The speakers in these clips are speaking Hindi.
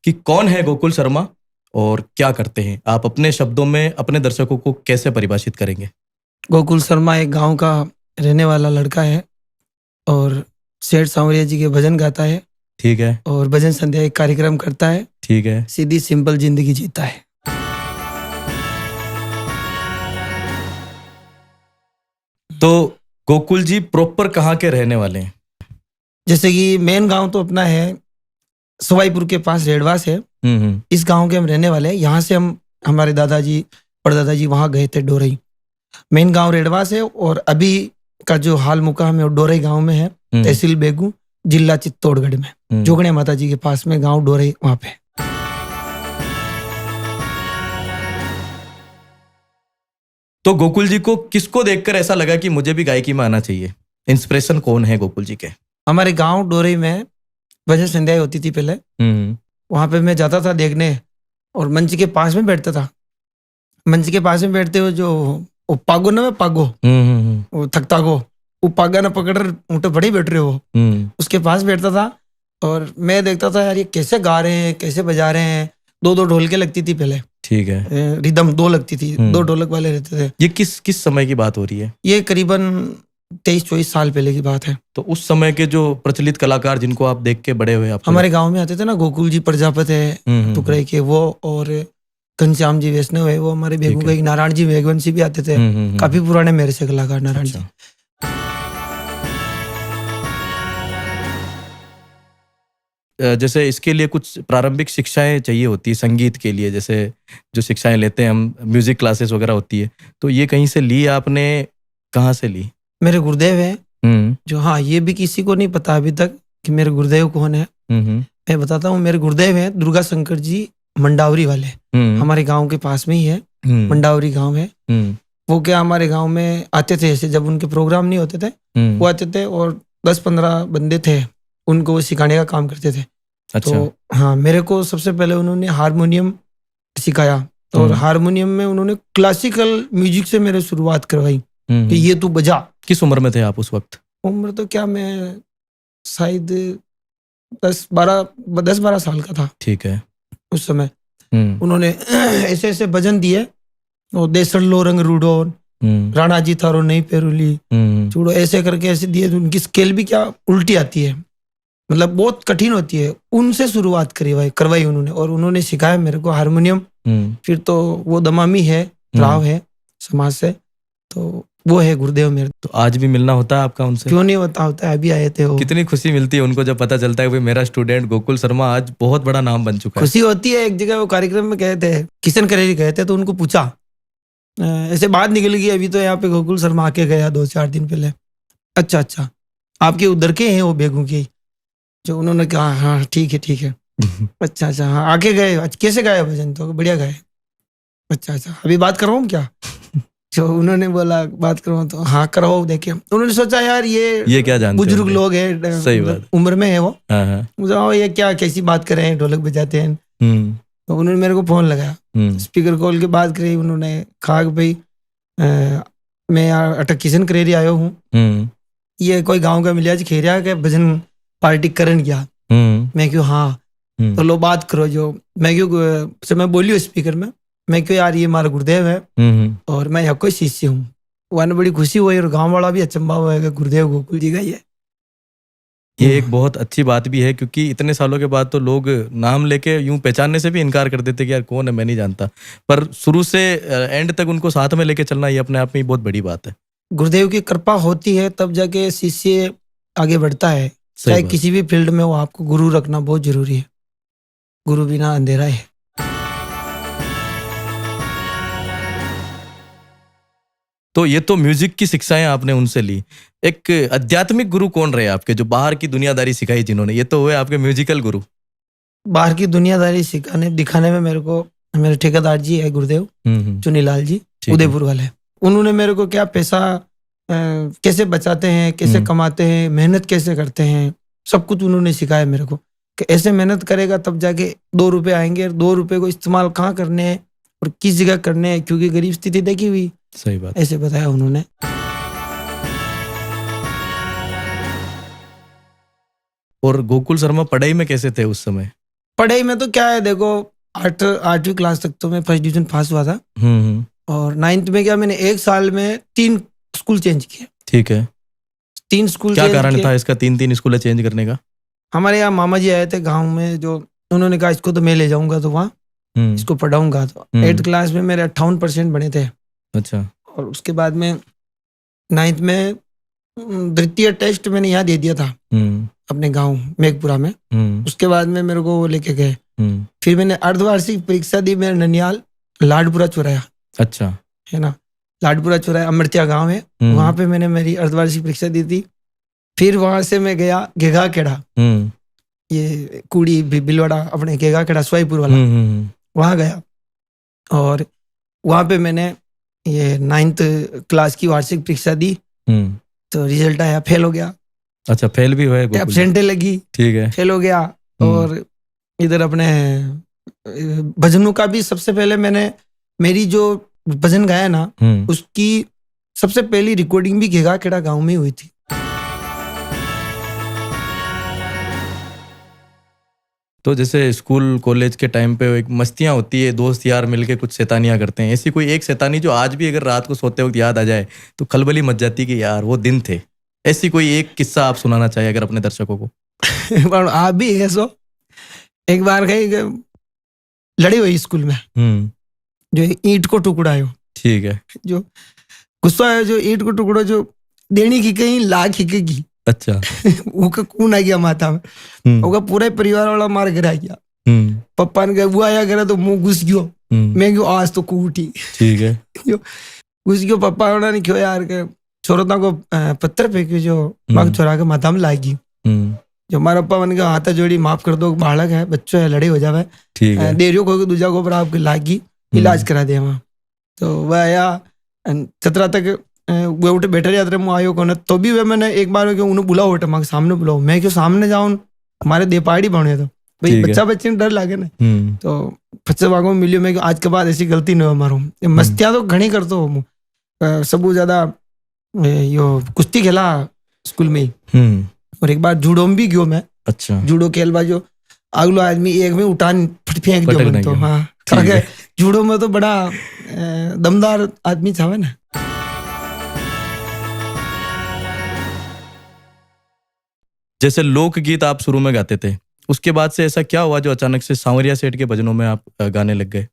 कि कौन है गोकुल शर्मा और क्या करते हैं। आप अपने शब्दों में अपने दर्शकों को कैसे परिभाषित करेंगे? गोकुल शर्मा एक गांव का रहने वाला लड़का है और सेठ सांवरिया जी के भजन गाता है ठीक है, और भजन संध्या एक कार्यक्रम करता है। ठीक है। सीधी सिंपल जिंदगी जीता है। तो गोकुल जी प्रॉपर कहाँ के रहने वाले हैं? जैसे कि मेन गांव तो अपना है सवाईपुर के पास रेडवास है। इस गांव के हम रहने वाले हैं। यहाँ से हम हमारे दादाजी परदादाजी वहाँ गए थे डोरई। मेन गांव रेडवास है और अभी का जो हाल मुकाम है वो डोरई गांव में है, तहसील बेगू, जिला चित्तौड़गढ़ में, जोगणे माता जी के पास में गांव डोरई वहां पे। तो गोकुल जी को किसको देखकर ऐसा लगा कि मुझे भी गायकी में आना चाहिए? इंस्पिरेशन कौन है गोकुल जी के? हमारे गांव डोरई में भजन संध्या होती थी पहले। वहां पे मैं जाता था देखने और मंच के पास में बैठता था। मंच के पास में बैठते हुए जो वो पागो ना, पागो वो थकता गो, वो पागा ना पकड़ ऊँटे बड़े बैठ रहे हो, उसके पास बैठता था और मैं देखता था यार ये कैसे गा रहे हैं, कैसे बजा रहे हैं। दो दो ढोलके लगती थी पहले, ठीक है, रिदम दो लगती थी, दो ढोलक वाले रहते थे। ये किस समय की बात हो रही है? ये करीबन 23-24 साल पहले की बात है। तो उस समय के जो प्रचलित कलाकार जिनको आप देख के बड़े हुए, आप हमारे गांव में आते थे ना, गोकुल जी प्रजापत है टुकड़े के वो, और घनश्याम जी वैष्णव है वो हमारे भेगू का, नारायण जी वेगवंशी भी आते थे। काफी पुराने मेरे से कलाकार नारायण जी। जैसे इसके लिए कुछ प्रारंभिक शिक्षाएं चाहिए होती है संगीत के लिए, जैसे जो शिक्षाएं लेते हैं हम, म्यूजिक क्लासेस वगैरह होती है, तो ये कहीं से ली आपने? कहाँ से ली? मेरे गुरुदेव है जो, हाँ ये भी किसी को नहीं पता अभी तक कि मेरे गुरुदेव कौन है। मैं बताता हूँ, मेरे गुरुदेव है दुर्गा शंकर जी मंडावरी वाले, हमारे गांव के पास में ही है, मंडावरी गांव है। वो क्या हमारे गांव में आते थे, ऐसे जब उनके प्रोग्राम नहीं होते थे वो आते थे और 10-15 बंदे थे, उनको वो सिखाने का काम करते थे। अच्छा। तो हाँ, मेरे को सबसे पहले उन्होंने हारमोनियम सिखाया और हारमोनियम में उन्होंने क्लासिकल म्यूजिक से मेरे शुरुआत करवाई कि ये तू बजा। किस उम्र में थे आप उस वक्त? उम्र तो क्या, मैं शायद 10-12 साल का था। ठीक है। उस समय उन्होंने ऐसे ऐसे भजन दिए, और देसड़ लो रंग रूडो, राणा जी थारो नहीं पेरुली चूड़ो, ऐसे करके ऐसे दिए। उनकी स्केल भी क्या उल्टी आती है, मतलब बहुत कठिन होती है। उनसे शुरुआत करवाई उन्होंने, और उन्होंने सिखाया मेरे को हारमोनियम। फिर तो वो दमामी है, राव है समाज से, तो वो है गुरुदेव मेरे। तो आज भी मिलना होता है आपका उनसे? क्यों नहीं होता है, अभी आए थे वो। कितनी खुशी मिलती है उनको जब पता चलता है कि मेरा स्टूडेंट गोकुल शर्मा आज बहुत बड़ा नाम बन चुका है। खुशी होती है। एक जगह वो कार्यक्रम में गए थे, किशन करेरी गए थे, तो उनको पूछा, ऐसे बात निकल गई अभी तो यहाँ पे गोकुल शर्मा आके गया 2-4 दिन पहले। अच्छा, आपके उधर के हैं वो बेगू के? जो उन्होंने कहा हाँ ठीक है। अच्छा हाँ, आके गए। कैसे गाया भजन? तो बढ़िया गाए। अच्छा अभी बात करवाऊँ क्या? जो उन्होंने बोला बात करवाओ, तो हाँ करवाओ। देखे उन्होंने सोचा यार ये क्या जानते बुजुर्ग लोग है, सही बात, उम्र में है वो, ये क्या कैसी बात कर रहे हैं, ढोलक बजाते हैं। तो उन्होंने मेरे को फोन लगाया, स्पीकर कॉल के बात करी। उन्होंने कहा कि भाई मैं यार अटक किशन करेरी आयो हूँ, ये कोई गांव का मिलिया खेरिया के भजन पार्टी करन गया। मैं क्यों हाँ, तो लो बात करो। जो मैं क्यों मैं बोलियो स्पीकर में, मैं क्यों यार ये हमारा गुरुदेव है और मैं यहाँ कोई शिष्य हूँ। वहाँ बड़ी खुशी हुई और गांव वाला भी अचंभा हुआ है कि गुरुदेव गोकुल जी का ये एक बहुत अच्छी बात भी है, क्योंकि इतने सालों के बाद तो लोग नाम लेके यूं पहचानने से भी इनकार कर देते कि यार कौन है, मैं नहीं जानता। पर शुरू से एंड तक उनको साथ में लेके चलना, ये अपने आप में बहुत बड़ी बात है। गुरुदेव की कृपा होती है तब जाके शिष्य आगे बढ़ता है। चाहे किसी भी फील्ड में हो, आपको गुरु रखना बहुत जरूरी है। गुरु बिना अंधेरा है। तो ये तो म्यूजिक की शिक्षाएं आपने उनसे ली। एक आध्यात्मिक गुरु कौन रहे आपके, जो बाहर की दुनियादारी सिखाई जिन्होंने? ये तो हुए आपके म्यूजिकल गुरु। बाहर की दुनियादारी दिखाने में मेरे को मेरे ठेकेदार जी है गुरुदेव चुनीलाल जी, उदयपुर वाले। उन्होंने मेरे को क्या पैसा कैसे बचाते हैं, कैसे कमाते हैं, मेहनत कैसे करते हैं, सब कुछ उन्होंने सिखाया मेरे को कि ऐसे मेहनत करेगा तब जाके 2 रुपए आएंगे, और 2 रुपए को इस्तेमाल कहाँ करने हैं और किस जगह करने हैं, क्योंकि गरीब स्थिति देखी हुई। सही बात, ऐसे बताया उन्होंने। और गोकुल शर्मा पढ़ाई में कैसे थे उस समय? पढ़ाई में तो क्या है, देखो 8वीं क्लास तक तो मैं फर्स्ट डिवीजन पास हुआ था। और 9th में क्या, मैंने 1 साल में 3 स्कूल चेंज किए। ठीक है, 3 स्कूल क्या चेंज कारण किए। था इसका 3 स्कूल चेंज करने का? हमारे यहाँ मामा जी आए थे गांव में, जो उन्होंने कहा इसको तो मैं ले जाऊंगा तो वहाँ इसको पढ़ाऊंगा। तो 8th क्लास में मेरे 58% बने थे। अच्छा। और उसके बाद में 9th में द्वितीय टेस्ट मैंने यहाँ दे दिया था अपने गांव मेघपुरा में। उसके बाद में मेरे को वो लेके गए। फिर मैंने अर्धवार्षिक परीक्षा दी, मेरे ननियाल लाडपुरा चौराया। अच्छा, है ना, लाडपुरा चौराया अमृतिया गांव है, वहां पे मैंने मेरी अर्धवार्षिक परीक्षा दी थी। फिर वहां से मैं गया गेगाखेड़ा, ये कुड़ी बिलवाड़ा अपने गेगाखेड़ा स्वाईपुर वाला, वहां गया। और वहां पे मैंने ये 9th क्लास की वार्षिक परीक्षा दी। तो रिजल्ट आया, फेल हो गया। अच्छा, फेल भी हुए? एब्सेंटे लगी। ठीक है, फेल हो गया। और इधर अपने भजनों का भी सबसे पहले मैंने, मेरी जो भजन गाया ना, उसकी सबसे पहली रिकॉर्डिंग भी गेगाखेड़ा गांव में हुई थी। तो जैसे स्कूल कॉलेज के टाइम पे एक मस्तियां होती है, दोस्त यार मिलके कुछ शैतानियां करते हैं, ऐसी कोई एक शैतानी जो आज भी अगर रात को सोते वक्त याद आ जाए तो खलबली मच जाती कि यार वो दिन थे? ऐसी कोई एक किस्सा आप सुनाना चाहिए अगर अपने दर्शकों को। आप भी है सो, एक बार कहीं लड़ी हुई स्कूल में, जो ईंट को टुकड़ायो। ठीक है, जो गुस्सा है, जो ईंट को टुकड़ो, जो देनी की कहीं लाख हिकेगी। अच्छा। वो कौन आ गया माथा में, वो पूरा परिवार वाला मार घर आ गया। पप्पा ने कहा वो आया करे तो मुंह घुस गयो। मैं क्यों आज तो को उठी। ठीक है, घुस गयो। पप्पा ने क्यों यार के छोरोता को पत्थर फेंक्यो, जो मांग छोरा के माथा में लागी। जो हमारा पप्पा मन का हाथ जोड़ी माफ कर दो, बालक है, बच्चों है, लड़े हो जावे, देरियो को दूजा को आपके लागी, इलाज करा दे वहां। तो वह आया चतरा तक, वो उठे बैठे रहा, मैं आयो को, तो भी वे मैंने एक बार उन्हें बुलाओ, उठे मांग सामने बुलाओ। मैं क्यों सामने जाऊं, हमारे देपाड़ी बने तो भाई बच्चा बच्चे डर लागे ना। तो बच्चे बागों में मिलियो, मैं आज के बाद ऐसी गलती नहीं हो मारो। मस्तियां तो घनी करते हो, सबू ज्यादा यो कुश्ती खेला स्कूल में ही। और एक बार जूडो में भी गयो मैं। अच्छा, जूडो खेलवा, जो अगलो आदमी एक में उठान फेंक दियो तो। हाँ, जूडो में तो बड़ा दमदार आदमी था ना। जैसे लोकगीत आप शुरू में गाते थे, उसके बाद से ऐसा क्या हुआ जो अचानक से सांवरिया सेठ के भजनों में आप गाने लग गए?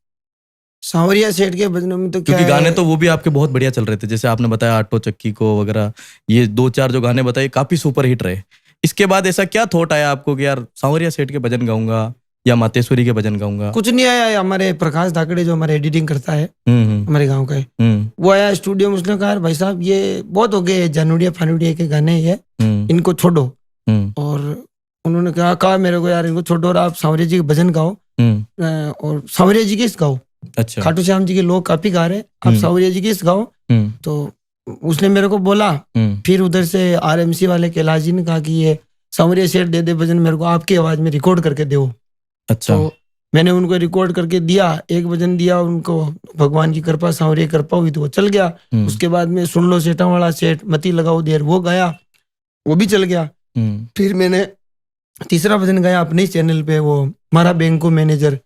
सांवरिया सेठ के भजनों में तो क्या, क्योंकि गाने तो वो भी आपके बहुत बढ़िया चल रहे थे, जैसे आपने बताया आटो चक्की को वगैरह, ये 2-4 जो गाने बताए काफी सुपर हिट रहे। इसके बाद ऐसा क्या थॉट आया आपको कि यार सांवरिया सेठ के भजन गाऊंगा या मातेश्वरी के भजन गाऊंगा? कुछ नहीं आया। हमारे प्रकाश धाकड़े जो हमारे एडिटिंग करता है हमारे गाँव का, वो आया स्टूडियो में। उसने कहा भाई साहब ये बहुत हो गए जानुड़िया फानुड़िया के गाने, ये इनको छोड़ो। और उन्होंने कहा मेरे को यार इनको छोड़ो और आप सांवरिया जी के भजन गाओ, और सांवरिया जी के गाओ। अच्छा, खाटू श्याम जी के लोग काफी गा रहे, आप सांवरिया जी के गाओ। तो उसने मेरे को बोला। फिर उधर से आरएमसी वाले कैलाश जी ने कहा कि ये सांवरिया सेठ दे दे भजन मेरे को, आपकी आवाज में रिकॉर्ड करके दो। अच्छा, तो मैंने उनको रिकॉर्ड करके दिया, एक भजन दिया उनको, भगवान की कृपा सांवरिया कृपा हुई तो वो चल गया। उसके बाद में सुन लो सेठा वाला सेठ मती लगाओ देर, वो गाया, वो भी चल गया। फिर मैंने तीसरा भजन गाया अपने चैनल पे, वो हमारा बैंक को मैनेजर,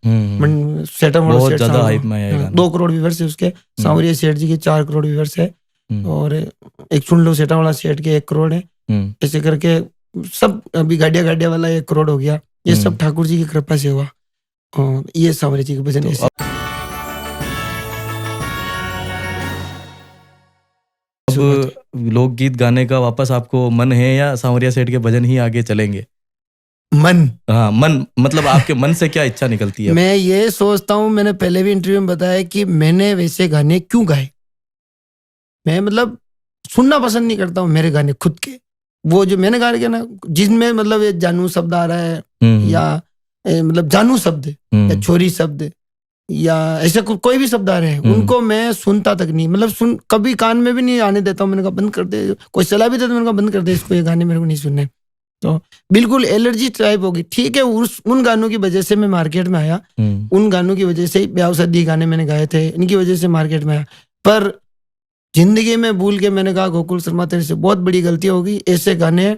सेठा वाला सेठ, 2 करोड़ व्यूअर्स है उसके। सांवरिया सेठ जी के 4 करोड़ व्यूअर्स है। और एक सुन लो सेठा वाला सेठ के 1 करोड़ है। ऐसे करके सब, अभी गाड़िया गाड़िया वाला 1 करोड़ हो गया। ये सब ठाकुर जी की कृपा से हुआ। और ये सांवरिया जी के भजन ऐसे। अब लोकगीत गाने का वापस आपको मन है या सांवरिया सेठ के भजन ही आगे चलेंगे? मन, हाँ मन, मतलब आपके मन से क्या इच्छा निकलती है? मैं ये सोचता हूँ, मैंने पहले भी इंटरव्यू में बताया कि मैंने वैसे गाने क्यों गाए। मैं मतलब सुनना पसंद नहीं करता हूँ मेरे गाने खुद के, वो जो मैंने गा रहे ना, जिनमें मतलब ये जानू शब्द आ रहा है, या मतलब जानू शब्द या छोरी शब्द या ऐसे कोई भी शब्द आ रहे हैं, उनको मैं सुनता तक नहीं, मतलब कभी कान में भी नहीं आने देता हूँ। मैंने कहा बंद कर दे, कोई सलाह भी दे तो मैंने कहा बंद कर दे इसको, ये गाने मेरे को नहीं सुनने। तो बिल्कुल एलर्जी टाइप होगी। ठीक है, उन गानों की वजह से मैं मार्केट में आया, उन गानों की वजह से ब्याह शादी गाने मैंने गाए थे, इनकी वजह से मार्केट में आया। पर जिंदगी में भूल के मैंने कहा गोकुल शर्मा तेरे से बहुत बड़ी गलती होगी, ऐसे गाने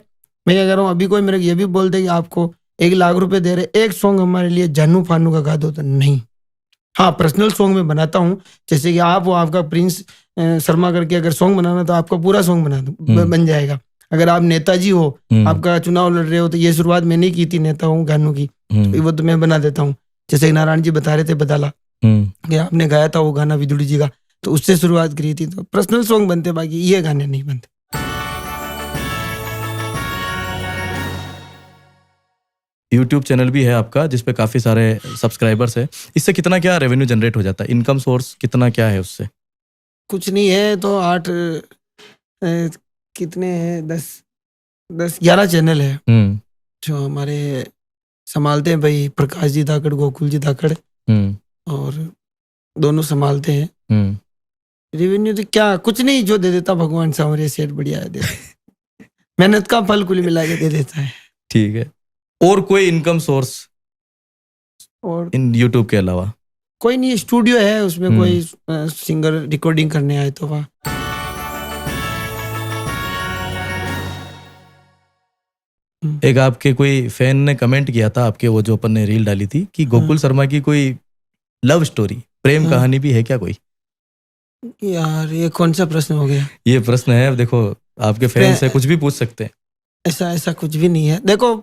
मैं क्या कर रहा हूँ। अभी कोई मेरे को ये भी बोल दे कि आपको 1 लाख रुपए दे रहे, एक सॉन्ग हमारे लिए जानू फानू का गा दो, तो नहीं। हाँ, पर्सनल सॉन्ग में बनाता हूँ, जैसे कि आप हो, आपका प्रिंस शर्मा करके अगर सॉन्ग बनाना तो आपका पूरा सॉन्ग बन जाएगा। अगर आप नेताजी हो, आपका चुनाव लड़ रहे हो, तो ये शुरुआत मैंने की थी नेता हूँ गानों की, तो वो तो मैं बना देता हूँ। जैसे नारायण जी बता रहे थे बदाला, कि आपने गाया था वो गाना विदुड़ी जी का, तो उससे शुरुआत करी थी। तो पर्सनल सॉन्ग बनते, बाकी ये गाने नहीं बनते। यूट्यूब चैनल भी है आपका जिसपे काफी सारे सब्सक्राइबर्स है, इससे कितना क्या रेवेन्यू जनरेट हो जाता है, इनकम सोर्स कितना क्या है उससे? कुछ नहीं है तो 8 कितने हैं, 10-11 चैनल है जो हमारे संभालते हैं भाई, प्रकाश जी धाकड़, गोकुल जी धाकड़, और दोनों संभालते हैं। रेवेन्यू तो क्या, कुछ नहीं, जो दे देता भगवान सांवरिया सेठ बढ़िया है, दे मेहनत का फल कुल मिला के दे देता है। ठीक है, और कोई इनकम सोर्स और इन यूट्यूब के अलावा? कोई नहीं, स्टूडियो है, उसमें कोई सिंगर रिकॉर्डिंग करने आए तो वहाँ। एक आपके कोई फैन ने कमेंट किया था आपके, वो जो अपन ने रील डाली थी, कि गोकुल शर्मा की कोई लव स्टोरी, प्रेम कहानी भी है क्या कोई? यार ये कौन सा प्रश्न हो गया? ये प्रश्न है, देखो आपके फैन से कुछ भी पूछ सकते हैं। ऐसा कुछ भी नहीं है। देखो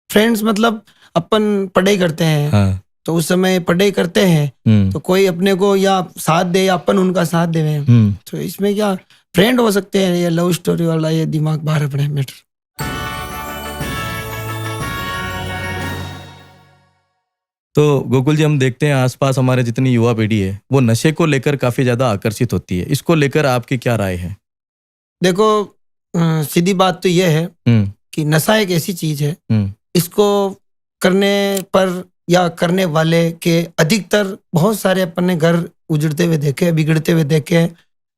फ्रेंड्स मतलब अपन पढ़ाई करते हैं, हाँ। तो उस समय पढ़ाई करते हैं, तो कोई अपने को या साथ दे या अपन उनका साथ देवे, तो इसमें क्या फ्रेंड हो सकते हैं। ये लव स्टोरी वाला ये दिमाग बाहर अपने मैटर। तो गोकुल जी, हम देखते हैं आसपास हमारे जितनी युवा पीढ़ी है वो नशे को लेकर काफी ज्यादा आकर्षित होती है, इसको लेकर आपकी क्या राय है? देखो सीधी बात तो यह है कि नशा एक ऐसी चीज है, इसको करने पर या करने वाले के अधिकतर बहुत सारे अपन ने घर उजड़ते हुए देखे, बिगड़ते हुए देखे,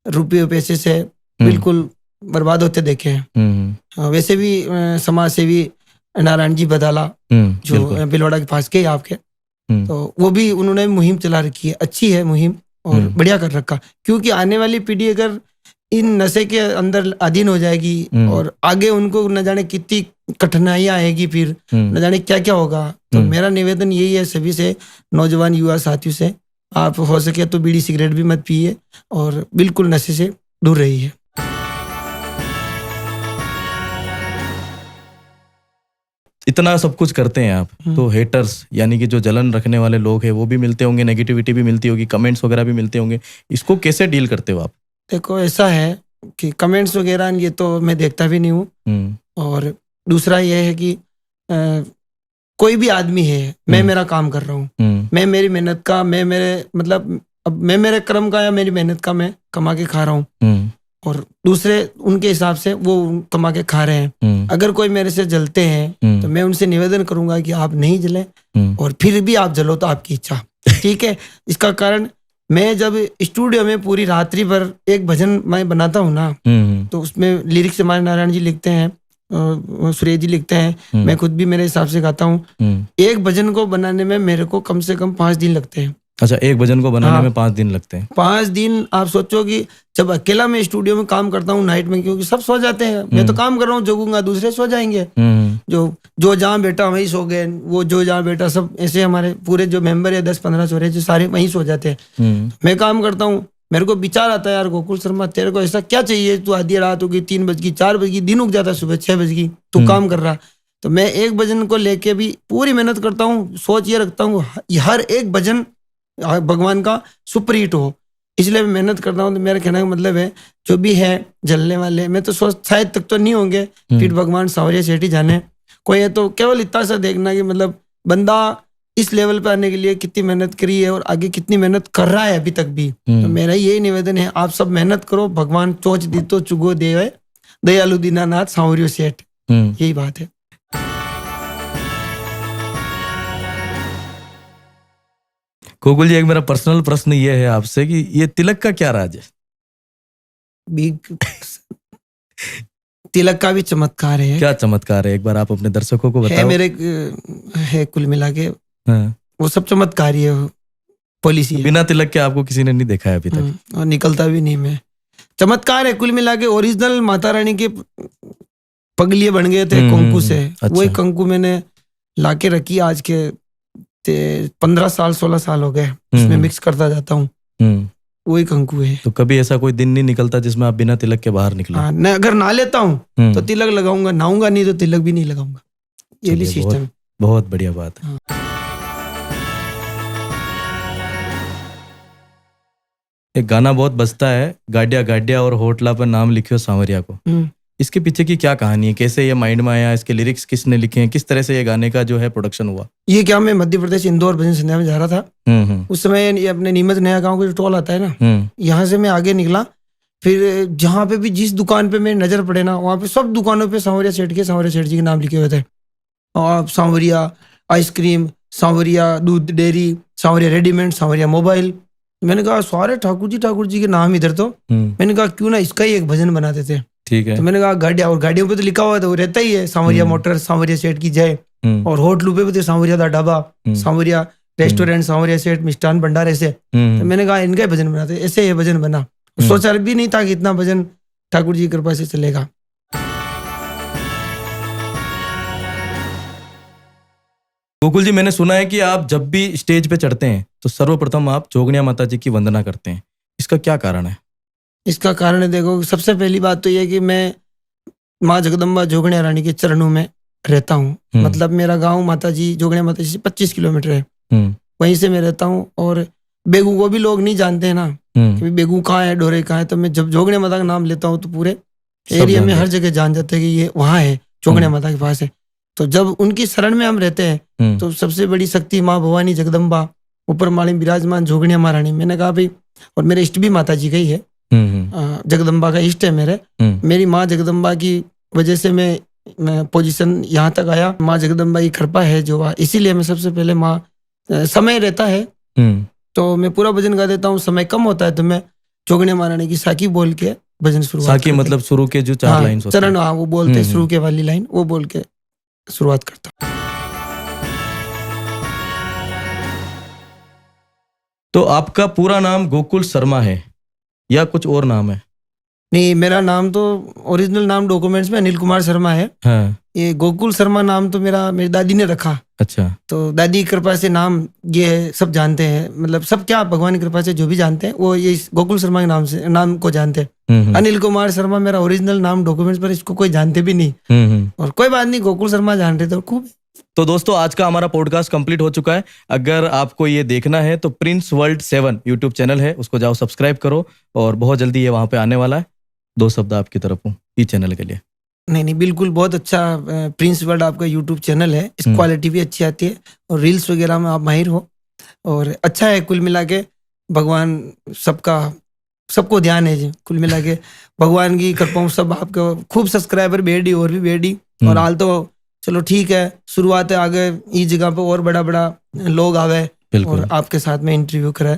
रुपये पैसे से बिल्कुल बर्बाद होते देखे हैं। वैसे भी समाज सेवी नारायण जी बदाला जो बिलवाड़ा के पास के आपके, तो वो भी उन्होंने मुहिम चला रखी है, अच्छी है मुहिम, और बढ़िया कर रखा। क्योंकि आने वाली पीढ़ी अगर इन नशे के अंदर अधीन हो जाएगी, और आगे उनको न जाने कितनी कठिनाइयां आएगी, फिर न जाने क्या क्या होगा। तो मेरा निवेदन यही है सभी से, नौजवान युवा साथियों से, आप हो सके तो बीड़ी सिगरेट भी मत पिए और बिल्कुल नशे से दूर रहिए। इतना सब कुछ करते हैं आप, तो हेटर्स यानी कि जो जलन रखने वाले लोग हैं वो भी मिलते होंगे, नेगेटिविटी भी मिलती होगी, कमेंट्स वगैरह भी मिलते होंगे, इसको कैसे डील करते हो आप? देखो ऐसा है कि कमेंट्स वगैरह ये तो मैं देखता भी नहीं हूँ, और दूसरा ये है कि कोई भी आदमी है, मैं मेरा काम कर रहा हूँ, मैं मेरी मेहनत का, मैं मेरे मतलब अब मैं मेरे कर्म का या मेरी मेहनत का मैं कमा के खा रहा हूँ, और दूसरे उनके हिसाब से वो कमा के खा रहे हैं। अगर कोई मेरे से जलते हैं तो मैं उनसे निवेदन करूंगा कि आप नहीं जलें, और फिर भी आप जलो तो आपकी इच्छा, ठीक है। इसका कारण मैं जब स्टूडियो में पूरी रात्रि भर एक भजन मैं बनाता हूँ ना, तो उसमें लिरिक्स हमारे नारायण जी लिखते हैं, सुरेश जी लिखते हैं, मैं खुद भी मेरे हिसाब से गाता हूँ। एक भजन को बनाने में मेरे को कम से कम 5 दिन लगते हैं। अच्छा, एक भजन को बनाने में 5 दिन लगते हैं? 5 दिन। आप सोचो कि जब अकेला मैं स्टूडियो में काम करता हूँ नाइट में, क्योंकि सब सो जाते हैं, मैं तो काम कर रहा हूँ, जगूंगा, दूसरे सो जाएंगे, जो जहाँ बैठा वहीं सो गए, वो जो जहाँ बैठा, सब ऐसे हमारे पूरे जो मेंबर है 10-15 सो रहे, जो सारे वहीं सो जाते हैं। मैं काम करता हूँ, मेरे को विचार आता है, यार गोकुल शर्मा तेरे को ऐसा क्या चाहिए, तू आधी रात होगी, 3 बज गई, 4 बज गई, दिन उग जाता है, सुबह 6 बज गई, तू काम कर रहा। तो मैं एक भजन को लेके भी पूरी मेहनत करता हूँ, सोच ये रखता हूँ हर एक भजन भगवान का सुपर हिट हो, इसलिए मैं मेहनत करता हूँ। तो मेरा कहने का मतलब है, जो भी है जलने वाले, मैं तो सोच शायद तक तो नहीं होंगे, फिर भगवान सांवरिया सेठ ही जाने। कोई है तो केवल इतना सा देखना कि मतलब बंदा इस लेवल पे आने के लिए कितनी मेहनत करी है और आगे कितनी मेहनत कर रहा है अभी तक भी। तो मेरा यही निवेदन है, आप सब मेहनत करो, भगवान चोच दी तो चुगो देवे, दयालु दीनानाथ सांवरिया सेठ, यही बात है। गोकुल जी, एक मेरा पर्सनल प्रश्न ये है आपसे कि ये तिलक का क्या राज है? तिलक का भी चमत्कार है। क्या चमत्कार है, एक बार आप अपने दर्शकों को बताओ। है मेरे है कुल मिला के, वो सब चमत्कार ही है, पॉलिसी है। बिना तिलक के आपको किसी ने नहीं देखा है अभी तक, और निकलता भी नहीं। मैं चमत्कार है कुल मिला के। ओरिजिनल माता रानी के पगलिए बन गए थे कंकु से, वही कंकु मैंने लाके रखी आज के 15 साल 16 साल हो गए, उसमें मिक्स करता जाता हूँ, वही कंकु है। तो कभी ऐसा कोई दिन नहीं निकलता जिसमें आप बिना तिलक के बाहर निकले? हाँ, मैं अगर नहा लेता हूँ तो तिलक लगाऊंगा, नहाऊंगा नहीं तो तिलक भी नहीं लगाऊंगा, ये भी सिस्टम है। बहुत बढ़िया बात है। हाँ। एक गाना बहुत बजता है, गाडिया गाडिया और होटला पर नाम लिखियो सांवरिया को, इसके पीछे की क्या कहानी है? कैसे ये माइंड में आया? इसके लिरिक्स किसने लिखे हैं? किस तरह से ये गाने का जो है प्रोडक्शन हुआ? ये क्या, मैं मध्य प्रदेश इंदौर भजन संध्या में जा रहा था, उस समय ये अपने नीमच नया गांव का जो टोल आता है ना, यहाँ से मैं आगे निकला, फिर जहाँ पे भी जिस दुकान पे मेरी नजर पड़े ना, वहाँ पे सब दुकानों पे सांवरिया सेठ जी के नाम लिखे हुए थे। और सांवरिया आइसक्रीम, सांवरिया दूध डेयरी, सांवरिया रेडीमेड, सांवरिया मोबाइल। मैंने कहा सारे ठाकुर जी के नाम इधर, तो मैंने कहा क्यों ना इसका ही एक भजन बनाते थे। ठीक है। तो मैंने कहा गाड़िया, और गाड़ियों पे तो लिखा हुआ था, वो रहता ही है, सांवरिया मोटर, सांवरिया सेठ की जय, और होटलों पे भी तो सांवरिया दा ढाबा, सांवरिया रेस्टोरेंट, सांवरिया सेठ मिष्ठान भंडार, ऐसे। तो मैंने कहा इनका ही भजन बनाते, ऐसे ये भजन बना। सोचा भी नहीं था कि इतना भजन ठाकुर जी की कृपा से चलेगा। गोकुल जी, मैंने सुना है कि आप जब भी स्टेज पे चढ़ते हैं तो सर्वप्रथम आप जोगनिया माता जी की वंदना करते हैं, इसका क्या कारण है? इसका कारण है, देखो, सबसे पहली बात तो यह कि मैं माँ जगदम्बा जोगनिया रानी के चरणों में रहता हूँ। मतलब मेरा गांव माता जी जोगनिया माता जी से 25 किलोमीटर है, वहीं से मैं रहता हूँ। और बेगू को भी लोग नहीं जानते हैं ना कि बेगू कहाँ है, डोरे कहाँ है, तो मैं जब जोगनिया माता का नाम लेता हूँ तो पूरे एरिया में हर जगह जान जाते हैं कि ये वहाँ है, जोगनिया माता के पास है। तो जब उनकी शरण में हम रहते हैं तो सबसे बड़ी शक्ति माँ भवानी जगदम्बा, ऊपर माली विराजमान जोगनिया महारानी। मैंने कहा भाई, और मेरे इष्ट भी माता जी का ही है, जगदम्बा का इष्ट है मेरे। मेरी माँ जगदम्बा की वजह से मैं पोजीशन यहाँ तक आया, माँ जगदम्बा की कृपा है जो, इसीलिए मैं सबसे पहले माँ, समय रहता है तो मैं पूरा भजन गा देता हूँ, समय कम होता है तो मैं जोगनिया महारानी की साकी बोल के भजन शुरुआत। साकी मतलब शुरू के जो 4 लाइन चरण, हाँ, वो बोलते शुरू के वाली लाइन, वो बोल के शुरुआत करता हूँ। तो आपका पूरा नाम गोकुल शर्मा है या कुछ और नाम है? नहीं, मेरा नाम तो ओरिजिनल नाम डॉक्यूमेंट्स में अनिल कुमार शर्मा है। हाँ। ये गोकुल शर्मा नाम तो मेरी दादी ने रखा। अच्छा। तो दादी की कृपा से नाम ये सब जानते हैं, मतलब सब क्या, भगवान की कृपा से जो भी जानते हैं वो ये गोकुल शर्मा के नाम को जानते हैं। अनिल कुमार शर्मा मेरा ओरिजिनल नाम डॉक्यूमेंट्स पर, इसको कोई जानते भी नहीं। और कोई बात नहीं, गोकुल शर्मा जान रहे तो खूब। तो दोस्तों, आज का हमारा पॉडकास्ट कंप्लीट हो चुका है। अगर आपको ये देखना है तो प्रिंस वर्ल्ड 7 यूट्यूब चैनल है, उसको जाओ सब्सक्राइब करो, और बहुत जल्दी ये वहां पे आने वाला है। 2 शब्द आपकी तरफ हूँ इस चैनल के लिए। नहीं, बिल्कुल, बहुत अच्छा प्रिंस वर्ल्ड आपका यूट्यूब चैनल है, इस क्वालिटी भी अच्छी आती है, और रील्स वगैरह में आप माहिर हो, और अच्छा है। कुल मिला के भगवान सबको ध्यान है जी, कुल मिला के भगवान की कृपा सब आपको खूब सब्सक्राइबर बेड़ी और भी बेड़ी। और हाल तो चलो ठीक है, शुरुआत है, आगे इस जगह पे और बड़ा लोग आवे और आपके साथ में इंटरव्यू कराए।